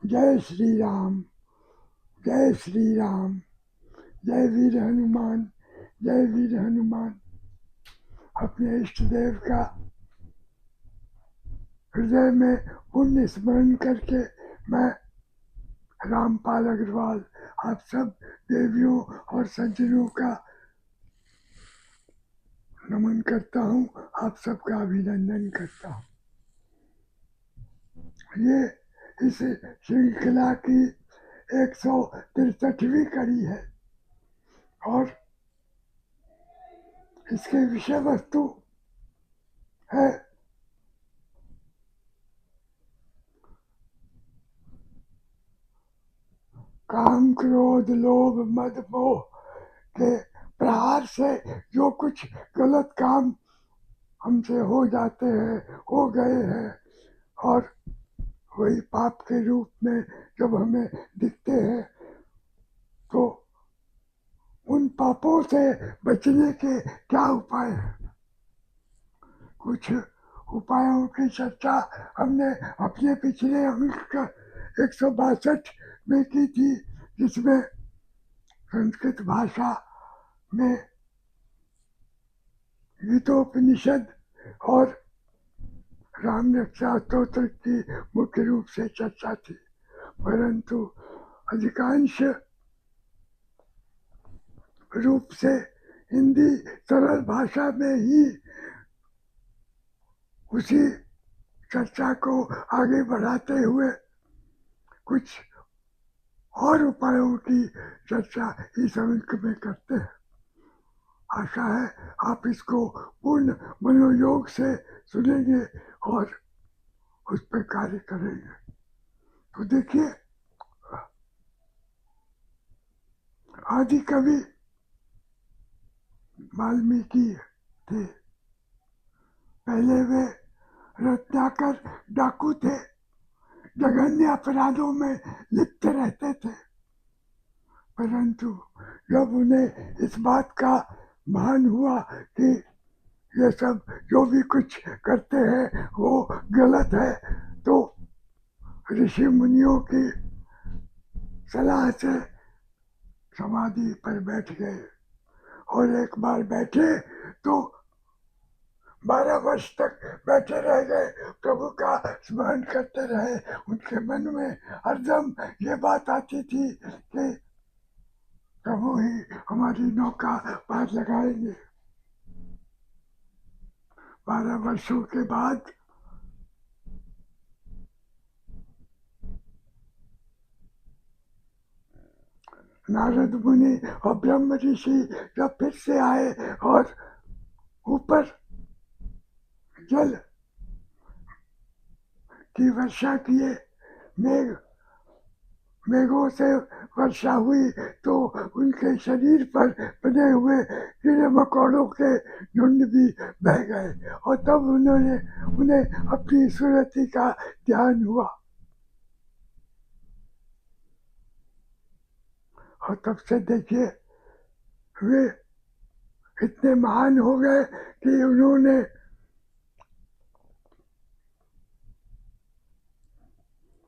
जय श्री राम, जय श्री राम, जय वीर हनुमान, जय वीर हनुमान। अपने इष्ट देव का हृदय में पुण्य स्मरण करके मैं रामपाल अग्रवाल आप सब देवियों और सज्जनों का नमन करता हूँ, आप सबका अभिनंदन करता हूँ। ये इस श्रृंखला की 163वीं कड़ी है और इसके विषय वस्तु है काम, क्रोध, लोभ, मद, मोह के प्रहार से जो कुछ गलत काम हमसे हो जाते हैं, हो गए हैं, और वही पाप के रूप में जब हमें दिखते हैं तो उन पापों से बचने के क्या उपाय हैं। कुछ उपायों की चर्चा हमने अपने पिछले अंक 162 में की थी, जिसमें संस्कृत भाषा में गीतोपनिषद और राम रक्षा स्तोत्र की मुख्य रूप से चर्चा थी, परंतु अधिकांश रूप से हिंदी सरल भाषा में ही उसी चर्चा को आगे बढ़ाते हुए कुछ और उपायों की चर्चा इस अंक में करते हैं। आशा है आप इसको पूर्ण मनोयोग से सुनेंगे और उस पर कार्य करेंगे। तो देखिए, आदि कवि वाल्मीकि थे। पहले वे रत्नाकर डाकू थे, जघन्य अपराधों में लिप्त रहते थे, परंतु जब उन्हें इस बात का भान हुआ कि ये सब जो भी कुछ करते हैं वो गलत है, तो ऋषि मुनियों की सलाह से समाधि पर बैठ गए और एक बार बैठे तो 12 वर्ष तक बैठे रह गए, प्रभु का स्मरण करते रहे। उनके मन में हरदम ये बात आती थी कि प्रभु ही हमारी नौका पार लगाएंगे। 12 वर्षों के बाद नारद मुनि और ब्रह्म ऋषि जब फिर से आए और ऊपर जल की वर्षा किए, मेघों से वर्षा हुई, तो उनके शरीर पर बने हुए कीड़े मकोड़ों के झुंड भी बह गए और तब उन्हें अपनी सूरती का ध्यान हुआ और तब से देखिए वे इतने महान हो गए कि उन्होंने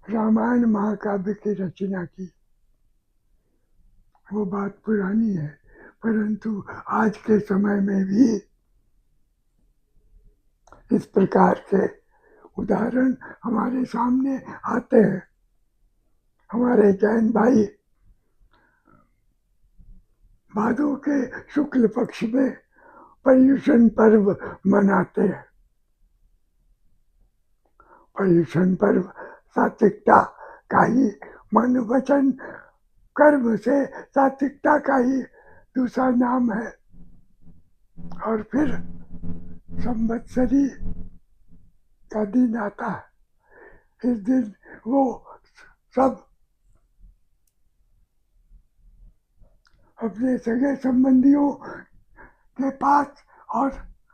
रामायण महाकाव्य की रचना की। वो बात पुरानी है, परंतु आज के समय में भी इस प्रकार के उदाहरण हमारे सामने आते हैं। हमारे जैन भाई भादों के शुक्ल पक्ष में पर्युषण पर्व मनाते हैं। पर्युषण पर्व सात्विकता का ही मन वचन कर्म से सात्विकता का ही दूसरा नाम है। और फिर संवत्सरी का दिन आता है। इस दिन वो सब अपने सगे संबंधियों के पास और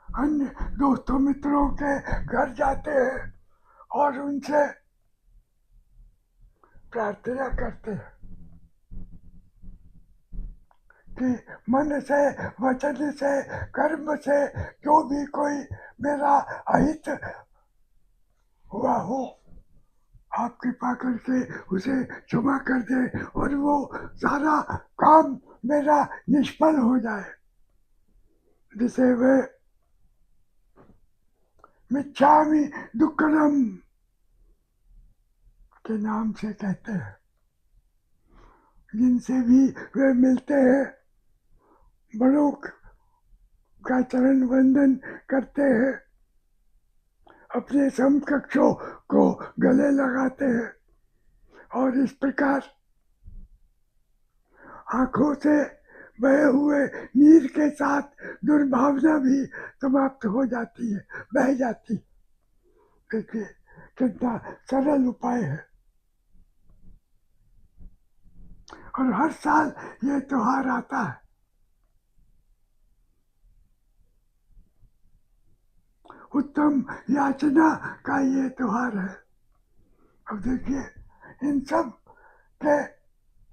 अन्य दोस्तों मित्रों के घर जाते हैं और उनसे प्रार्थना करते हैं कि मन से, वचन से, कर्म से जो भी कोई मेरा अहित हुआ हो, आप कृपा करके उसे क्षमा कर दे और वो सारा काम मेरा निष्फल हो जाए, जिसे वे मिच्छामि दुक्कडम के नाम से कहते हैं। जिनसे भी वे मिलते हैं, बड़ों का चरण वंदन करते हैं, अपने समकक्षों को गले लगाते हैं और इस प्रकार आंखों से बहे हुए नीर के साथ दुर्भावना भी समाप्त हो जाती है, बह जाती है। देखिए कितना सरल उपाय है। और हर साल ये त्योहार आता है। उत्तम याचना का ये त्योहार है। अब देखिए इन सब के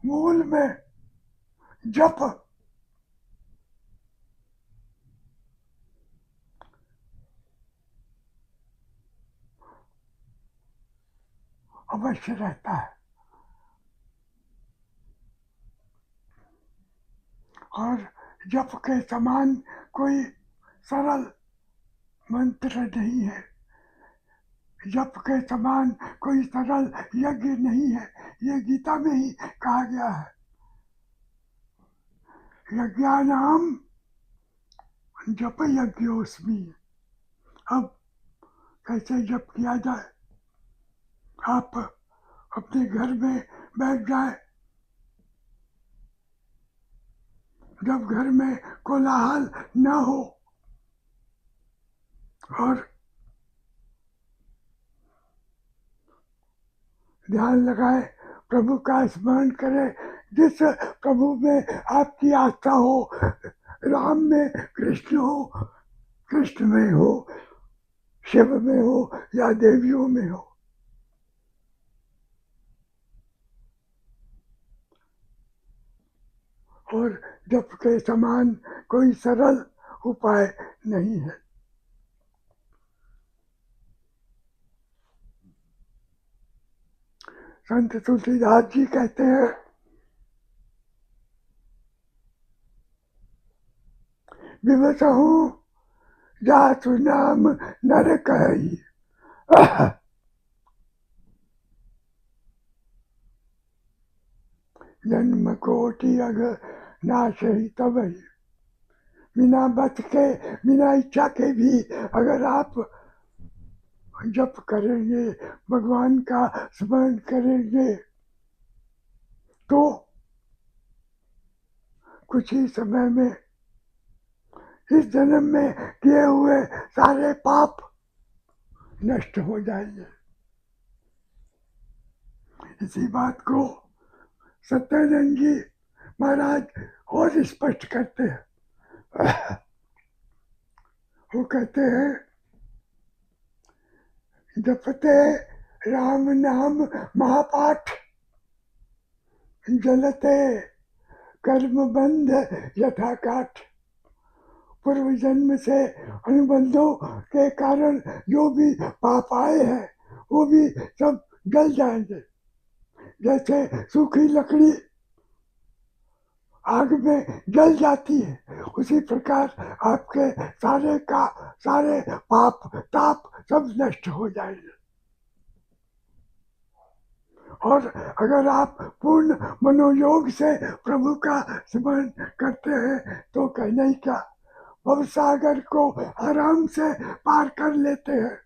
मूल में जप अवश्य रहता है और जप के समान कोई सरल मंत्र नहीं है, जप के समान कोई सरल यज्ञ नहीं है। ये गीता में ही कहा गया है, यज्ञानाम जप यज्ञोस्मि। अब कैसे जप किया जाए? आप अपने घर में बैठ जाए, जब घर में कोलाहल न हो और ध्यान लगाए, प्रभु का स्मरण करें। जिस प्रभु में आपकी आस्था हो, राम में कृष्ण हो, कृष्ण में हो, शिव में हो या देवियों में हो, और जप के समान कोई सरल उपाय नहीं है। संत तुलसीदास जी कहते हैं, विवसहु जासु नाम नर कहि, जन्म कोटि अग नाशहि तबहि। बिना बच के, बिना इच्छा के भी अगर आप जप करेंगे, भगवान का स्मरण करेंगे, तो कुछ ही समय में इस जन्म में किए हुए सारे पाप नष्ट हो जाएंगे। इसी बात को सत्यानंद जी महाराज और स्पष्ट करते हैं। वो कहते हैं, जपते राम नाम महापाठ, जलते कर्म बंध यथा काठ। पूर्व जन्म से अनुबंधों के कारण जो भी पाप आए हैं वो भी सब जल जाएंगे। जैसे सूखी लकड़ी आग में जल जाती है, उसी प्रकार आपके सारे पाप ताप सब नष्ट हो जाएंगे। और अगर आप पूर्ण मनोयोग से प्रभु का स्मरण करते हैं तो कहना ही क्या, भवसागर को आराम से पार कर लेते हैं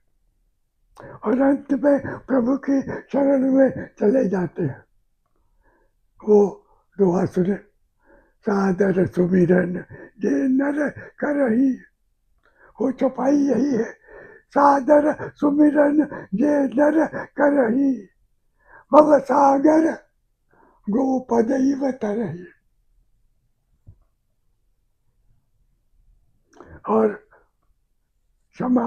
और अंत में प्रभु की शरण में चले जाते हैं। वो दुआ सुने, सादर सुमिरन जे नर करही। वो चौपाई यही है, सादर सुमिरन जे नर करही, भवसागर गोपदैव तरही। और क्षमा,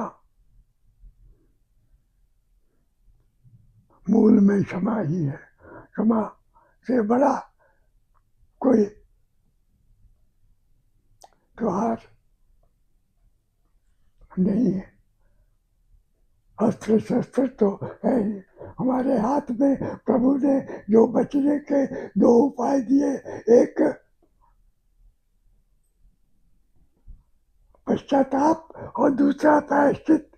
मूल में क्षमा ही है। क्षमा से बड़ा कोई त्योहार नहीं है। अस्त्र शस्त्र तो है ही, हमारे हाथ में प्रभु ने जो बचने के दो उपाय दिए, एक पश्चाताप और दूसरा प्रायश्चित।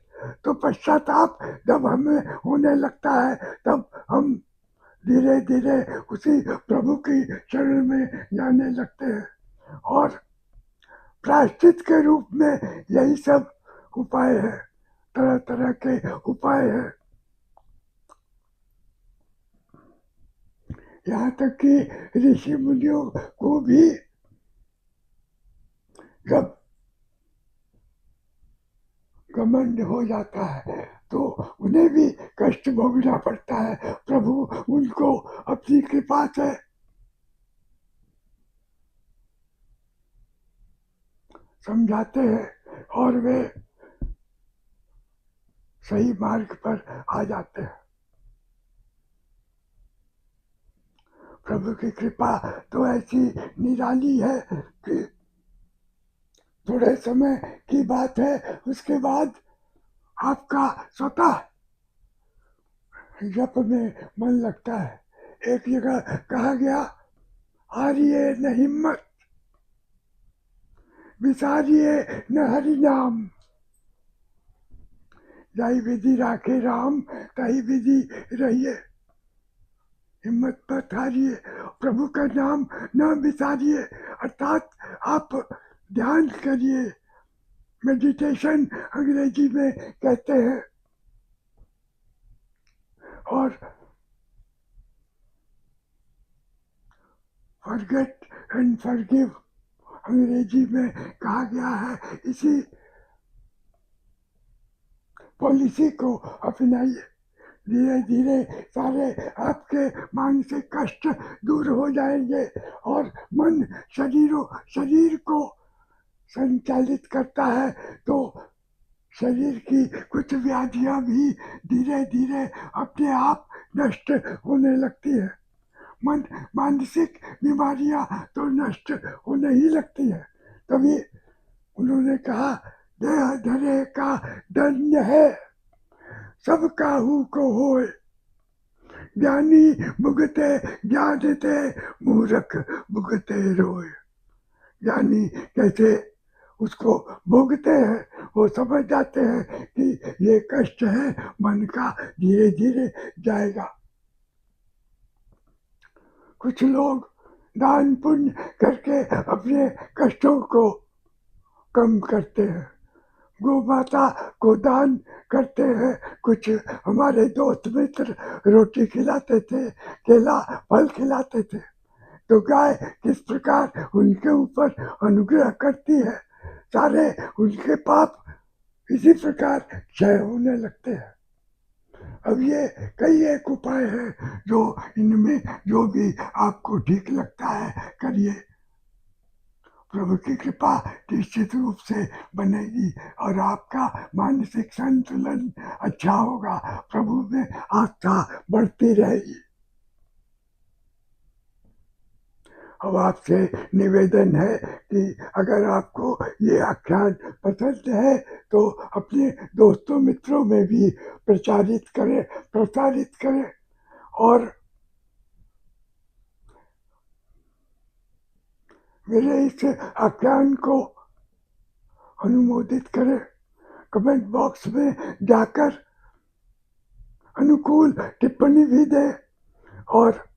तो पश्चाताप जब हमें होने लगता है तब हम धीरे धीरे उसी प्रभु की शरण में जाने लगते हैं, और प्रायश्चित के रूप में यही सब उपाय है, तरह तरह के उपाय है। यहाँ तक कि ऋषि मुनियों को भी जब घमंड हो जाता है तो उन्हें भी कष्ट भोगना पड़ता है। प्रभु उनको अपनी कृपा से समझाते हैं और वे सही मार्ग पर आ जाते हैं। प्रभु की कृपा तो ऐसी निराली है कि थोड़े समय की बात है, उसके बाद आपका स्वतः जप में मन लगता है। एक जगह कहा गया, हारिए न हिम्मत, विसारिए न हरि नाम, जाई विधि राखे राम, ताई विधि रहिए। हिम्मत मत हारिए, प्रभु का नाम न विसारिए, अर्थात आप ध्यान करिए, मेडिटेशन अंग्रेजी में कहते हैं। और फॉरगेट एंड फॉरगिव अंग्रेजी में कहा गया है। इसी पॉलिसी को अपनाइए, धीरे धीरे सारे आपके मानसिक कष्ट दूर हो जाएंगे और मन शरीर को संचालित करता है, तो शरीर की कुछ व्याधियां भी धीरे धीरे अपने आप नष्ट होने लगती है। मानसिक बीमारियां तो नष्ट होने ही लगती है। तभी उन्होंने कहा, देह धरे का दंड है, सब काहू को होए, ज्ञानी भुगते ज्ञान देते, मूर्ख भुगते रोए। ज्ञानी कैसे उसको भोगते हैं, वो समझ जाते हैं कि ये कष्ट है मन का, धीरे धीरे जाएगा। कुछ लोग दान पुण्य करके अपने कष्टों को कम करते हैं, गौ माता को दान करते हैं। कुछ हमारे दोस्त मित्र रोटी खिलाते थे, केला फल खिलाते थे, तो गाय किस प्रकार उनके ऊपर अनुग्रह करती है, सारे उनके पाप इसी प्रकार क्षय होने लगते हैं। अब ये कई एक उपाय है, जो इनमें जो भी आपको ठीक लगता है करिए। प्रभु की कृपा निश्चित रूप से बनेगी और आपका मानसिक संतुलन अच्छा होगा, प्रभु में आस्था बढ़ती रहेगी। अब आपसे निवेदन है कि अगर आपको ये आख्यान पसंद है तो अपने दोस्तों मित्रों में भी प्रसारित करें और मेरे इस आख्यान को अनुमोदित करें। कमेंट बॉक्स में जाकर अनुकूल टिप्पणी भी दें। और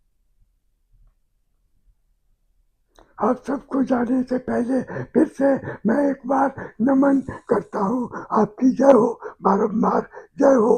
आप सबको जाने से पहले फिर से मैं एक बार नमन करता हूँ। आपकी जय हो, बारंबार जय हो।